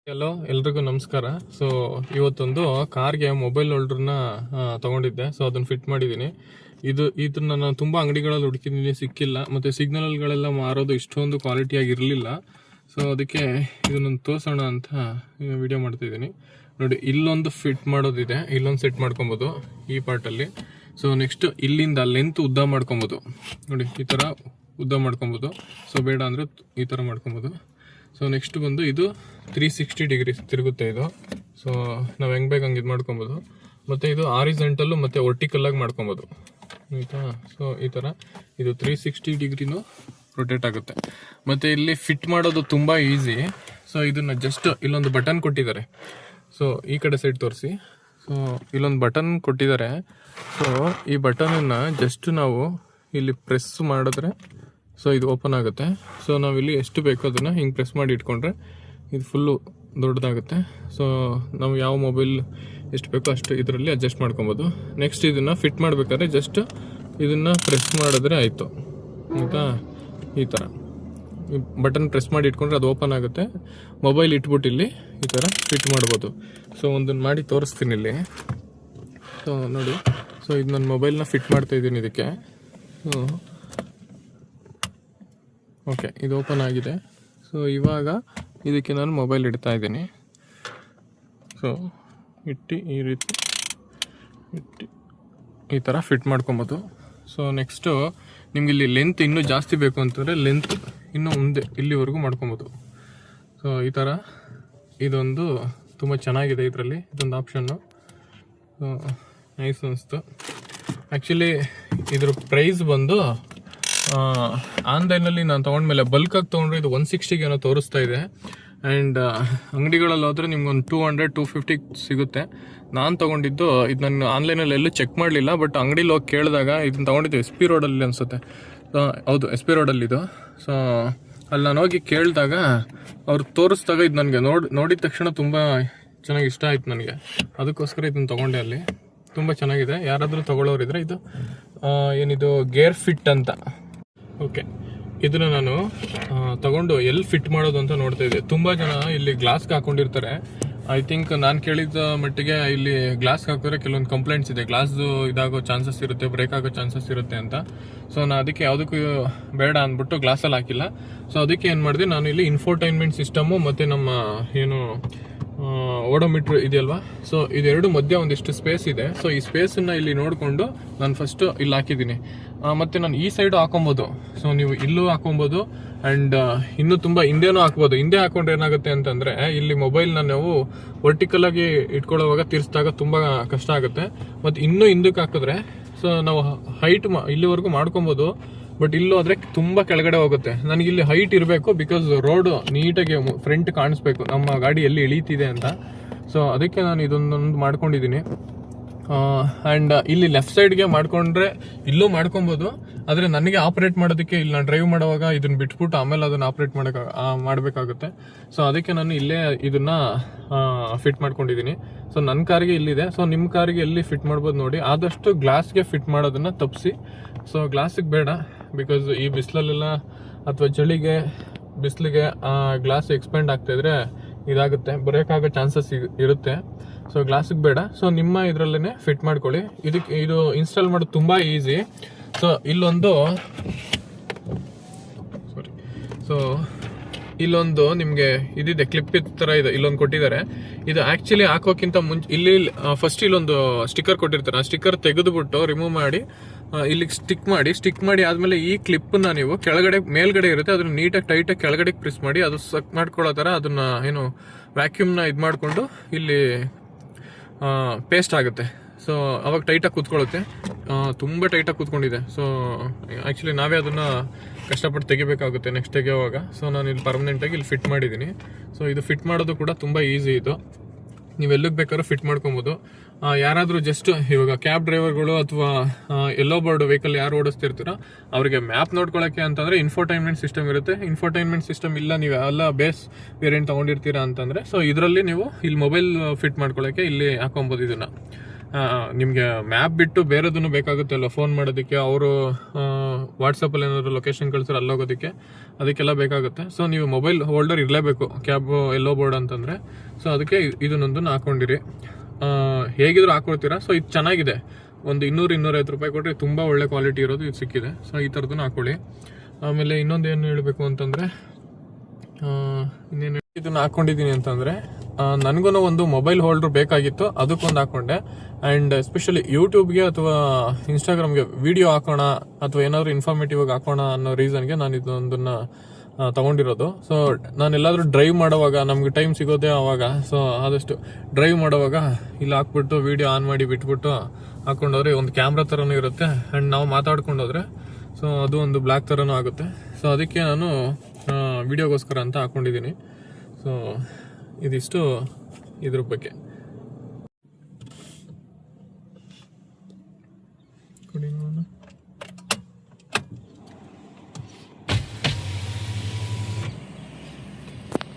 Hello ಎಲ್ರಿಗೂ ನಮಸ್ಕಾರ. So ಇವತ್ತೊಂದು ಕಾರ್ಗೆ ಮೊಬೈಲ್ ಹೋಲ್ಡರ್ನ ತಗೊಂಡಿದ್ದೆ. ಸೊ ಅದನ್ನ ಫಿಟ್ ಮಾಡಿದ್ದೀನಿ. ಇದನ್ನ ನಾನು ತುಂಬಾ ಅಂಗಡಿಗಳಲ್ಲಿ ಹುಡುಕಿದ್ದೀನಿ, ಸಿಕ್ಕಿಲ್ಲ. ಮತ್ತೆ ಸಿಗ್ನಲ್ಗಳೆಲ್ಲ ಮಾರೋದು ಇಷ್ಟೊಂದು ಕ್ವಾಲಿಟಿಯಾಗಿ ಇರಲಿಲ್ಲ. ಸೊ ಅದಕ್ಕೆ ಇದನ್ನ ತೋರಿಸೋಣ ಅಂತ ವಿಡಿಯೋ ಮಾಡ್ತಾ ಇದ್ದೀನಿ. ನೋಡಿ, ಇಲ್ಲೊಂದು ಫಿಟ್ ಮಾಡೋದಿದೆ, ಇಲ್ಲೊಂದು ಸೆಟ್ ಮಾಡ್ಕೊಬೋದು ಈ ಪಾರ್ಟಲ್ಲಿ. ಸೊ ನೆಕ್ಸ್ಟ್ ಇಲ್ಲಿಂದ ಲೆಂತ್ ಉದ್ದ ಮಾಡ್ಕೊಬೋದು. ನೋಡಿ, ಈ ಥರ ಉದ್ದ ಮಾಡ್ಕೊಬೋದು. ಸೊ ಬೇಡ ಅಂದರೆ ಈ ಥರ ಮಾಡ್ಕೊಬೋದು. ಸೊ ನೆಕ್ಸ್ಟ್ ಬಂದು ಇದು 360 ಡಿಗ್ರಿ ತಿರುಗುತ್ತೆ ಇದು. ಸೊ ನಾವು ಹೆಂಗೆ ಬೇಕು ಹಂಗೆ ಇದು ಮಾಡ್ಕೊಬೋದು. ಮತ್ತು ಇದು ಆರಿಜೆಂಟಲ್ಲು ಮತ್ತು ವರ್ಟಿಕಲ್ಲಾಗಿ ಮಾಡ್ಕೊಬೋದು, ಆಯಿತಾ. ಸೊ ಈ ಥರ ಇದು 360 ಡಿಗ್ರಿನೂ ರೊಟೇಟ್ ಆಗುತ್ತೆ. ಮತ್ತು ಇಲ್ಲಿ ಫಿಟ್ ಮಾಡೋದು ತುಂಬ ಈಸಿ. ಸೊ ಇದನ್ನು ಜಸ್ಟ್ ಇಲ್ಲೊಂದು ಬಟನ್ ಕೊಟ್ಟಿದ್ದಾರೆ. ಸೊ ಈ ಕಡೆ ಸೈಡ್ ತೋರಿಸಿ. ಸೊ ಇಲ್ಲೊಂದು ಬಟನ್ ಕೊಟ್ಟಿದ್ದಾರೆ. ಸೊ ಈ ಬಟನನ್ನು ಜಸ್ಟ್ ನಾವು ಇಲ್ಲಿ ಪ್ರೆಸ್ ಮಾಡಿದ್ರೆ ಸೊ ಇದು ಓಪನ್ ಆಗುತ್ತೆ. ಸೊ ನಾವಿಲ್ಲಿ ಎಷ್ಟು ಬೇಕೋ ಅದನ್ನು ಹಿಂಗೆ ಪ್ರೆಸ್ ಮಾಡಿ ಇಟ್ಕೊಂಡ್ರೆ ಇದು ಫುಲ್ಲು ದೊಡ್ಡದಾಗುತ್ತೆ. ಸೊ ನಾವು ಯಾವ ಮೊಬೈಲ್ ಎಷ್ಟು ಬೇಕೋ ಅಷ್ಟು ಇದರಲ್ಲಿ ಅಡ್ಜಸ್ಟ್ ಮಾಡ್ಕೊಬೋದು. ನೆಕ್ಸ್ಟ್ ಇದನ್ನು ಫಿಟ್ ಮಾಡಬೇಕಾದ್ರೆ ಜಸ್ಟ್ ಇದನ್ನು ಪ್ರೆಸ್ ಮಾಡಿದ್ರೆ ಆಯಿತು, ಆಯಿತಾ. ಈ ಥರ ಈ ಬಟನ್ ಪ್ರೆಸ್ ಮಾಡಿ ಇಟ್ಕೊಂಡ್ರೆ ಅದು ಓಪನ್ ಆಗುತ್ತೆ. ಮೊಬೈಲ್ ಇಟ್ಬಿಟ್ಟು ಇಲ್ಲಿ ಈ ಥರ ಫಿಟ್ ಮಾಡ್ಬೋದು. ಸೊ ಒಂದನ್ನು ಮಾಡಿ ತೋರಿಸ್ತೀನಿ ಇಲ್ಲಿ. ಸೊ ನೋಡಿ, ಸೊ ಇದು ನನ್ನ ಮೊಬೈಲ್ನ ಫಿಟ್ ಮಾಡ್ತಾಯಿದ್ದೀನಿ ಇದಕ್ಕೆ. ಓಕೆ, ಇದು ಓಪನ್ ಆಗಿದೆ. ಸೊ ಇವಾಗ ಇದಕ್ಕೆ ನಾನು ಮೊಬೈಲ್ ಇಡ್ತಾ ಇದ್ದೀನಿ. ಸೊ ಇಟ್ಟು ಈ ರೀತಿ ಇಟ್ಟು ಈ ಥರ ಫಿಟ್ ಮಾಡ್ಕೊಬೋದು. ಸೊ ನೆಕ್ಸ್ಟು ನಿಮ್ಗೆ ಇಲ್ಲಿ ಲೆಂತ್ ಇನ್ನೂ ಜಾಸ್ತಿ ಬೇಕು ಅಂತಂದರೆ ಲೆಂತ್ ಇನ್ನೂ ಮುಂದೆ ಇಲ್ಲಿವರೆಗೂ ಮಾಡ್ಕೊಬೋದು. ಸೊ ಈ ಥರ ಇದೊಂದು ತುಂಬ ಚೆನ್ನಾಗಿದೆ. ಇದರಲ್ಲಿ ಇದೊಂದು ಆಪ್ಷನ್ನು ನೈಸ್ ಅನಿಸ್ತು. ಆ್ಯಕ್ಚುಲಿ ಇದ್ರ ಪ್ರೈಸ್ ಬಂದು ಆನ್ಲೈನಲ್ಲಿ ನಾನು ತೊಗೊಂಡ್ಮೇಲೆ ಬಲ್ಕಾಗಿ ತೊಗೊಂಡ್ರೆ ಇದು 160 ಏನೋ ತೋರಿಸ್ತಾ ಇದೆ. ಆ್ಯಂಡ್ ಅಂಗಡಿಗಳಲ್ಲಿ ಹೋದರೆ ನಿಮ್ಗೊಂದು 200-250 ಸಿಗುತ್ತೆ. ನಾನು ತೊಗೊಂಡಿದ್ದು ಇದು ನಾನು ಆನ್ಲೈನಲ್ಲಿ ಎಲ್ಲೂ ಚೆಕ್ ಮಾಡಲಿಲ್ಲ. ಬಟ್ ಅಂಗಡಿಲಿ ಹೋಗಿ ಕೇಳಿದಾಗ ಇದನ್ನು ತೊಗೊಂಡಿದ್ದು SP ರೋಡಲ್ಲಿ ಅನಿಸುತ್ತೆ. ಹೌದು, SP ರೋಡಲ್ಲಿ ಇದು. ಸೊ ಅಲ್ಲಿ ನಾನು ಹೋಗಿ ಕೇಳಿದಾಗ ಅವ್ರು ತೋರಿಸಿದಾಗ ಇದು ನನಗೆ ನೋಡಿದ ತಕ್ಷಣ ತುಂಬ ಚೆನ್ನಾಗಿ ಇಷ್ಟ ಆಯ್ತು ನನಗೆ. ಅದಕ್ಕೋಸ್ಕರ ಇದನ್ನು ತೊಗೊಂಡೆ. ಅಲ್ಲಿ ತುಂಬ ಚೆನ್ನಾಗಿದೆ. ಯಾರಾದರೂ ತೊಗೊಳ್ಳೋರಿದ್ರೆ ಇದು ಏನಿದು ಗೇರ್ ಫಿಟ್ ಅಂತ. ಓಕೆ, ಇದನ್ನು ನಾನು ತಗೊಂಡು ಎಲ್ಲಿ ಫಿಟ್ ಮಾಡೋದು ಅಂತ ನೋಡ್ತಾ ಇದ್ದೆ. ತುಂಬ ಜನ ಇಲ್ಲಿ ಗ್ಲಾಸ್ಗೆ ಹಾಕೊಂಡಿರ್ತಾರೆ. ಐ ಥಿಂಕ್ ನಾನು ಕೇಳಿದ ಮಟ್ಟಿಗೆ ಇಲ್ಲಿ ಗ್ಲಾಸ್ಗೆ ಹಾಕಿದ್ರೆ ಕೆಲವೊಂದು ಕಂಪ್ಲೇಂಟ್ಸ್ ಇದೆ, ಗ್ಲಾಸ್ದು ಇದಾಗೋ ಚಾನ್ಸಸ್ ಇರುತ್ತೆ, ಬ್ರೇಕ್ ಆಗೋ ಚಾನ್ಸಸ್ ಇರುತ್ತೆ ಅಂತ. ಸೊ ನಾನು ಅದಕ್ಕೆ ಯಾವುದಕ್ಕೂ ಬೇಡ ಅಂದ್ಬಿಟ್ಟು ಗ್ಲಾಸಲ್ಲಿ ಹಾಕಿಲ್ಲ. ಸೊ ಅದಕ್ಕೆ ಏನು ಮಾಡಿದೆ, ನಾನು ಇಲ್ಲಿ ಇನ್ಫೋಟೈನ್ಮೆಂಟ್ ಸಿಸ್ಟಮು ಮತ್ತು ನಮ್ಮ ಏನು ಓಡೋಮೀಟ್ರ್ ಇದೆಯಲ್ವಾ, ಸೊ ಇದೆರಡು ಮಧ್ಯೆ ಒಂದಿಷ್ಟು ಸ್ಪೇಸ್ ಇದೆ. ಸೊ ಈ ಸ್ಪೇಸನ್ನು ಇಲ್ಲಿ ನೋಡಿಕೊಂಡು ನಾನು ಫಸ್ಟು ಇಲ್ಲಿ ಹಾಕಿದ್ದೀನಿ. ಮತ್ತು ನಾನು ಈ ಸೈಡು ಹಾಕೊಬೋದು. ಸೊ ನೀವು ಇಲ್ಲೂ ಹಾಕೊಬೋದು ಆ್ಯಂಡ್ ಇನ್ನೂ ತುಂಬ ಹಿಂದೆನೂ ಹಾಕ್ಬೋದು. ಹಿಂದೆ ಹಾಕೊಂಡ್ರೆ ಏನಾಗುತ್ತೆ ಅಂತಂದರೆ ಇಲ್ಲಿ ಮೊಬೈಲ್ನ ನಾವು ವರ್ಟಿಕಲಾಗಿ ಇಟ್ಕೊಳ್ಳೋವಾಗ ತಿರ್ಸಿದಾಗ ತುಂಬ ಕಷ್ಟ ಆಗುತ್ತೆ. ಮತ್ತು ಇನ್ನೂ ಹಿಂದಕ್ಕೆ ಹಾಕಿದ್ರೆ ಸೊ ನಾವು ಹೈಟ್ ಇಲ್ಲಿವರೆಗೂ ಮಾಡ್ಕೊಬೋದು. ಬಟ್ ಇಲ್ಲೂ ಆದರೆ ತುಂಬ ಕೆಳಗಡೆ ಹೋಗುತ್ತೆ. ನನಗಿಲ್ಲಿ ಹೈಟ್ ಇರಬೇಕು, ಬಿಕಾಸ್ ರೋಡು ನೀಟಾಗಿ ಫ್ರಂಟ್ ಕಾಣಿಸ್ಬೇಕು ನಮ್ಮ ಗಾಡಿ ಎಲ್ಲಿ ಇಳೀತಿದೆ ಅಂತ. ಸೊ ಅದಕ್ಕೆ ನಾನು ಇದೊಂದೊಂದು ಮಾಡ್ಕೊಂಡಿದ್ದೀನಿ. ಆ್ಯಂಡ್ ಇಲ್ಲಿ ಲೆಫ್ಟ್ ಸೈಡ್ಗೆ ಮಾಡ್ಕೊಂಡ್ರೆ ಇಲ್ಲೂ ಮಾಡ್ಕೊಬೋದು. ಆದರೆ ನನಗೆ ಆಪ್ರೇಟ್ ಮಾಡೋದಕ್ಕೆ ಇಲ್ಲಿ ನಾನು ಡ್ರೈವ್ ಮಾಡುವಾಗ ಇದನ್ನು ಬಿಟ್ಬಿಟ್ಟು ಆಮೇಲೆ ಅದನ್ನು ಆಪ್ರೇಟ್ ಮಾಡಬೇಕಾಗುತ್ತೆ. ಸೊ ಅದಕ್ಕೆ ನಾನು ಇಲ್ಲೇ ಇದನ್ನು ಫಿಟ್ ಮಾಡ್ಕೊಂಡಿದ್ದೀನಿ. ಸೊ ನನ್ನ ಕಾರಿಗೆ ಇಲ್ಲಿದೆ. ಸೊ ನಿಮ್ಮ ಕಾರಿಗೆ ಎಲ್ಲಿ ಫಿಟ್ ಮಾಡ್ಬೋದು ನೋಡಿ. ಆದಷ್ಟು ಗ್ಲಾಸ್ಗೆ ಫಿಟ್ ಮಾಡೋದನ್ನು ತಪ್ಪಿಸಿ. ಸೊ ಗ್ಲಾಸಿಗೆ ಬೇಡ, ಬಿಕಾಸ್ ಈ ಬಿಸಿಲಲ್ಲೆಲ್ಲ ಅಥವಾ ಚಳಿಗೆ ಬಿಸಿಲಿಗೆ ಗ್ಲಾಸ್ ಎಕ್ಸ್ಪೆಂಡ್ ಆಗ್ತಾಯಿದ್ರೆ ಇದಾಗುತ್ತೆ, ಬ್ರೇಕ್ ಆಗೋ ಚಾನ್ಸಸ್ ಇರುತ್ತೆ. ಸೊ ಗ್ಲಾಸಿಗೆ ಬೇಡ. ಸೊ ನಿಮ್ಮ ಇದರಲ್ಲೇ ಫಿಟ್ ಮಾಡ್ಕೊಳ್ಳಿ. ಇದು ಇನ್ಸ್ಟಾಲ್ ಮಾಡೋದು ತುಂಬ ಈಸಿ. ಸೊ ಇಲ್ಲೊಂದು ನಿಮಗೆ ಇದಿದೆ, ಕ್ಲಿಪ್ ಥರ ಇದೆ, ಇಲ್ಲೊಂದು ಕೊಟ್ಟಿದ್ದಾರೆ. ಇದು ಆ್ಯಕ್ಚುಲಿ ಹಾಕೋಕ್ಕಿಂತ ಮುಂಚೆ ಇಲ್ಲಿ ಫಸ್ಟ್ ಇಲ್ಲೊಂದು ಸ್ಟಿಕ್ಕರ್ ಕೊಟ್ಟಿರ್ತಾರೆ. ಆ ಸ್ಟಿಕ್ಕರ್ ತೆಗೆದುಬಿಟ್ಟು ರಿಮೂವ್ ಮಾಡಿ ಇಲ್ಲಿಗೆ ಸ್ಟಿಕ್ ಮಾಡಿ ಆದಮೇಲೆ ಈ ಕ್ಲಿಪ್ಪನ್ನ ನೀವು ಮೇಲ್ಗಡೆ ಇರುತ್ತೆ, ಅದನ್ನ ನೀಟಾಗಿ ಟೈಟಾಗಿ ಕೆಳಗಡೆ ಪ್ರೆಸ್ ಮಾಡಿ ಅದು ಸಕ್ ಮಾಡ್ಕೊಳ್ಳೋ ಥರ ಅದನ್ನು ಏನು ವ್ಯಾಕ್ಯೂಮ್ನ ಇದು ಮಾಡಿಕೊಂಡು ಇಲ್ಲಿ ಪೇಸ್ಟ್ ಆಗುತ್ತೆ. ಸೊ ಅವಾಗ ಟೈಟಾಗಿ ಕೂತ್ಕೊಳ್ಳುತ್ತೆ. ತುಂಬ ಟೈಟಾಗಿ ಕೂತ್ಕೊಂಡಿದೆ. ಸೊ ಆ್ಯಕ್ಚುಲಿ ನಾವೇ ಅದನ್ನು ಕಷ್ಟಪಟ್ಟು ತೆಗಿಬೇಕಾಗುತ್ತೆ ನೆಕ್ಸ್ಟ್ ತೆಗೆಯುವಾಗ. ಸೊ ನಾನು ಇಲ್ಲಿ ಪರ್ಮನೆಂಟಾಗಿ ಇಲ್ಲಿ ಫಿಟ್ ಮಾಡಿದ್ದೀನಿ. ಸೊ ಇದು ಫಿಟ್ ಮಾಡೋದು ಕೂಡ ತುಂಬ ಈಸಿ. ಇದು ನೀವು ಎಲ್ಲಿಗೆ ಬೇಕಾದ್ರೂ ಫಿಟ್ ಮಾಡ್ಕೊಬೋದು. ಯಾರಾದರೂ ಜಸ್ಟ್ ಇವಾಗ ಕ್ಯಾಬ್ ಡ್ರೈವರ್ಗಳು ಅಥವಾ ಎಲ್ಲೋ ಬೋರ್ಡ್ ವೆಹಿಕಲ್ ಯಾರು ಓಡಿಸ್ತಿರ್ತೀರೋ ಅವರಿಗೆ ಮ್ಯಾಪ್ ನೋಡ್ಕೊಳ್ಳೋಕ್ಕೆ ಅಂತಂದರೆ ಇನ್ಫೋಟೈನ್ಮೆಂಟ್ ಸಿಸ್ಟಮ್ ಇರುತ್ತೆ. ಇನ್ಫೋಟೈನ್ಮೆಂಟ್ ಸಿಸ್ಟಮ್ ಇಲ್ಲ, ನೀವು ಎಲ್ಲ ಬೇಸ್ ವೇರಿಯಂಟ್ ತೊಗೊಂಡಿರ್ತೀರಾ ಅಂತಂದರೆ ಸೊ ಇದರಲ್ಲಿ ನೀವು ಇಲ್ಲಿ ಮೊಬೈಲ್ ಫಿಟ್ ಮಾಡ್ಕೊಳ್ಳೋಕ್ಕೆ ಇಲ್ಲಿ ಹಾಕೊಬೋದು ಇದನ್ನು. ನಿಮಗೆ ಮ್ಯಾಪ್ ಬಿಟ್ಟು ಬೇರೆದನ್ನು ಬೇಕಾಗುತ್ತೆ ಅಲ್ಲ, ಫೋನ್ ಮಾಡೋದಕ್ಕೆ, ಅವರು ವಾಟ್ಸಪ್ಪಲ್ಲಿ ಏನಾದ್ರು ಲೊಕೇಶನ್ ಕಳ್ಸಿದ್ರೆ ಅಲ್ಲಿ ಹೋಗೋದಕ್ಕೆ, ಅದಕ್ಕೆಲ್ಲ ಬೇಕಾಗುತ್ತೆ. ಸೊ ನೀವು ಮೊಬೈಲ್ ಹೋಲ್ಡರ್ ಇರಲೇಬೇಕು ಕ್ಯಾಬ್ ಎಲ್ಲೋ ಬೋರ್ಡ್ ಅಂತಂದರೆ. ಸೊ ಅದಕ್ಕೆ ಇದನ್ನೊಂದನ್ನು ಹಾಕೊಂಡಿರಿ. ಹೇಗಿದ್ರು ಹಾಕೊಳ್ತೀರಾ. ಸೊ ಇದು ಚೆನ್ನಾಗಿದೆ, ಒಂದು 200-250 ರೂಪಾಯಿ ಕೊಟ್ಟರೆ ತುಂಬ ಒಳ್ಳೆ ಕ್ವಾಲಿಟಿ ಇರೋದು ಇದು ಸಿಕ್ಕಿದೆ. ಸೊ ಈ ಥರದನ್ನು ಹಾಕೊಳ್ಳಿ. ಆಮೇಲೆ ಇನ್ನೊಂದು ಏನು ಹೇಳಬೇಕು ಅಂತಂದರೆ, ಇನ್ನೇನು ಇದನ್ನ ಹಾಕೊಂಡಿದ್ದೀನಿ ಅಂತಂದರೆ, ನನಗೂ ಒಂದು ಮೊಬೈಲ್ ಹೋಲ್ಡರ್ ಬೇಕಾಗಿತ್ತು, ಅದಕ್ಕೊಂದು ಹಾಕೊಂಡೆ. ಆ್ಯಂಡ್ ಎಸ್ಪೆಷಲಿ ಯೂಟ್ಯೂಬ್ಗೆ ಅಥವಾ ಇನ್ಸ್ಟಾಗ್ರಾಮ್ಗೆ ವಿಡಿಯೋ ಹಾಕೋಣ ಅಥವಾ ಏನಾದರೂ ಇನ್ಫಾರ್ಮೇಟಿವ್ ಆಗಿ ಹಾಕೋಣ ಅನ್ನೋ ರೀಸನ್ಗೆ ನಾನು ಇದೊಂದನ್ನು ತಗೊಂಡಿರೋದು. ಸೊ ನಾನು ಎಲ್ಲಾದರೂ ಡ್ರೈವ್ ಮಾಡೋವಾಗ, ನಮ್ಗೆ ಟೈಮ್ ಸಿಗೋದೇ ಆವಾಗ, ಸೊ ಆದಷ್ಟು ಡ್ರೈವ್ ಮಾಡೋವಾಗ ಇಲ್ಲಿ ಹಾಕ್ಬಿಟ್ಟು ವಿಡಿಯೋ ಆನ್ ಮಾಡಿ ಬಿಟ್ಬಿಟ್ಟು ಹಾಕೊಂಡೋದ್ರೆ ಒಂದು ಕ್ಯಾಮ್ರಾ ಥರನೂ ಇರುತ್ತೆ. ಆ್ಯಂಡ್ ನಾವು ಮಾತಾಡ್ಕೊಂಡೋದ್ರೆ ಸೊ ಅದು ಒಂದು ಬ್ಲ್ಯಾಕ್ ಥರನೂ ಆಗುತ್ತೆ. ಸೊ ಅದಕ್ಕೆ ನಾನು ವಿಡಿಯೋಗೋಸ್ಕರ ಅಂತ ಹಾಕ್ಕೊಂಡಿದ್ದೀನಿ. ಸೊ ಇದಿಷ್ಟು ಇದ್ರ ಬಗ್ಗೆ.